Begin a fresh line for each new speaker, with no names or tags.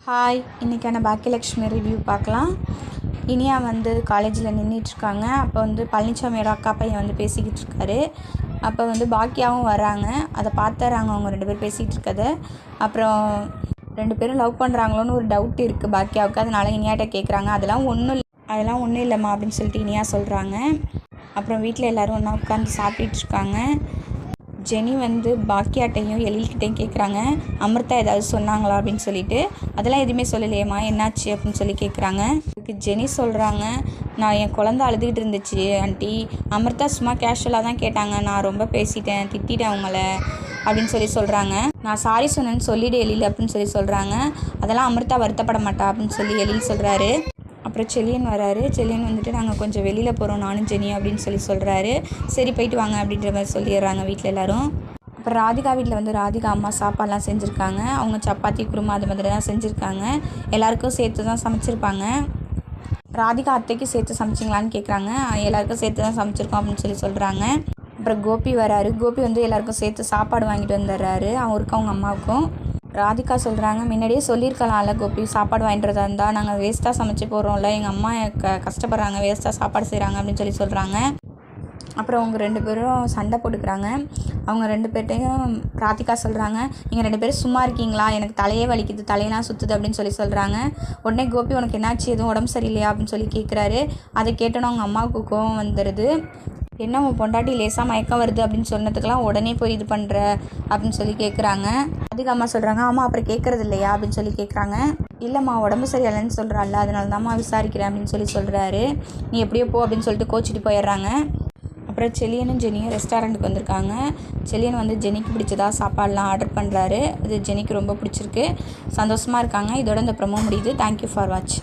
Hi, இன்றைக்கான Bhagyalakshmi review பார்க்கலாம். இனியா வந்து காலேஜில் நின்றுட்டுருக்காங்க. அப்போ வந்து பழனிசாமியோட அக்கா பையன் வந்து பேசிக்கிட்டு இருக்காரு. அப்போ வந்து பாக்கியாவும் வராங்க. அதை பார்த்துறாங்க அவங்க 2 பேர் பேசிகிட்டு இருக்கதை. அப்புறம் 2 பேரும் லவ் பண்ணுறாங்களோன்னு ஒரு டவுட் இருக்குது பாக்கியாவுக்கு. அதனால இனியாட்ட கேட்குறாங்க. அதெல்லாம் ஒன்றும் இல்லைம்மா அப்படின்னு சொல்லிட்டு இனியா சொல்கிறாங்க. அப்புறம் வீட்டில் எல்லோரும் ஒன்றா உட்காந்து சாப்பிட்டுட்ருக்காங்க. ஜெனி வந்து பாக்கியாட்டையும் எழில்கிட்டையும் கேட்குறாங்க, அமிர்தா ஏதாவது சொன்னாங்களா அப்படின்னு சொல்லிட்டு. அதெல்லாம் எதுவுமே சொல்லலையேம்மா, என்னாச்சு அப்படின்னு சொல்லி கேட்குறாங்க. அதுக்கு ஜெனி சொல்கிறாங்க, நான் என் குழந்தை அழுதுகிட்டு இருந்துச்சு ஆண்டி, அமிர்தா சும்மா கேஷுவலாக தான் கேட்டாங்க, நான் ரொம்ப பேசிட்டேன், திட்டிட்டேன் அவங்கள அப்படின்னு சொல்லி சொல்கிறாங்க. நான் சாரி சொன்னேன்னு சொல்லிவிடு எழில் அப்படின்னு சொல்லி சொல்கிறாங்க. அதெல்லாம் அமிர்தா வருத்தப்பட மாட்டா அப்படின்னு சொல்லி எழில் சொல்கிறாரு. அப்புறம் செல்லியன் வராரு. செல்லியன் வந்துட்டு நாங்கள் கொஞ்சம் வெளியில் போகிறோம் நானும் ஜெனி அப்படின்னு சொல்லி சொல்கிறாரு. சரி போயிட்டு வாங்க அப்படின்ற மாதிரி சொல்லிடுறாங்க வீட்டில் எல்லோரும். அப்புறம் ராதிகா வீட்டில் வந்து ராதிகா அம்மா சாப்பாடெலாம் செஞ்சுருக்காங்க. அவங்க சப்பாத்தி குருமா அது மாதிரி தான் செஞ்சுருக்காங்க. எல்லாேருக்கும் சேர்த்து தான் சமைச்சிருப்பாங்க. ராதிகா அத்தைக்கு சேர்த்து சமைச்சிங்களான்னு கேட்குறாங்க. எல்லாேருக்கும் சேர்த்து தான் சமைச்சிருக்கோம் அப்படின்னு சொல்லி சொல்கிறாங்க. அப்புறம் கோபி வராரு. கோபி வந்து எல்லாேருக்கும் சேர்த்து சாப்பாடு வாங்கிட்டு வந்துடுறாரு, அவருக்கும் அவங்க அம்மாவுக்கும். ராதிகா சொல்கிறாங்க, முன்னாடியே சொல்லியிருக்கலாம்ல கோபி, சாப்பாடு வாங்கிட்டுறதா இருந்தால் நாங்கள் வேஸ்ட்டாக சமைச்சு போடுறோம்ல, எங்கள் அம்மா கஷ்டப்படுறாங்க, வேஸ்ட்டாக சாப்பாடு செய்கிறாங்க அப்படின்னு சொல்லி சொல்கிறாங்க. அப்புறம் அவங்க 2 பேரும் சண்டை போட்டுக்கிறாங்க. அவங்க 2 பேர்ட்டையும் ராதிகா சொல்கிறாங்க, நீங்கள் 2 பேரும் சும்மா இருக்கீங்களா, எனக்கு தலையே வலிக்குது, தலையெல்லாம் சுற்றுது அப்படின்னு சொல்லி சொல்கிறாங்க. உடனே கோபி உனக்கு என்னாச்சு, எதுவும் உடம்பு சரியில்லையா அப்படின்னு சொல்லி கேட்குறாரு. அதை கேட்டோன்னா அவங்க அம்மாவுக்கு கோவம் வந்துடுது. என்ன உன் பொண்டாட்டி லேசாக மயக்கம் வருது அப்படின்னு சொன்னதுக்கெல்லாம் உடனே போய் இது பண்ணுற அப்படின்னு சொல்லி கேட்குறாங்க. அதுக்கு அம்மா சொல்கிறாங்க, ஆமாம் அப்புறம் கேட்குறது இல்லையா அப்படின்னு சொல்லி கேட்குறாங்க. இல்லைம்மா உடம்பு சரியில்லைன்னு சொல்கிறாள்ல, அதனால தான்மா விசாரிக்கிறேன் அப்படின்னு சொல்லி சொல்கிறாரு. நீ எப்படியோ போ அப்படின்னு சொல்லிட்டு கோச்சிட்டு போயிடுறாங்க. அப்புறம் செல்லியனும் ஜெனியும் ரெஸ்டாரண்ட்டுக்கு வந்திருக்காங்க. செல்லியன் வந்து ஜெனிக்கு பிடிச்சதா சாப்பாடெலாம் ஆர்டர் பண்ணுறாரு. இது ஜெனிக்கு ரொம்ப பிடிச்சிருக்கு, சந்தோஷமாக இருக்காங்க. இதோட இந்த ப்ரோமோ முடியுது. Thank you for watch.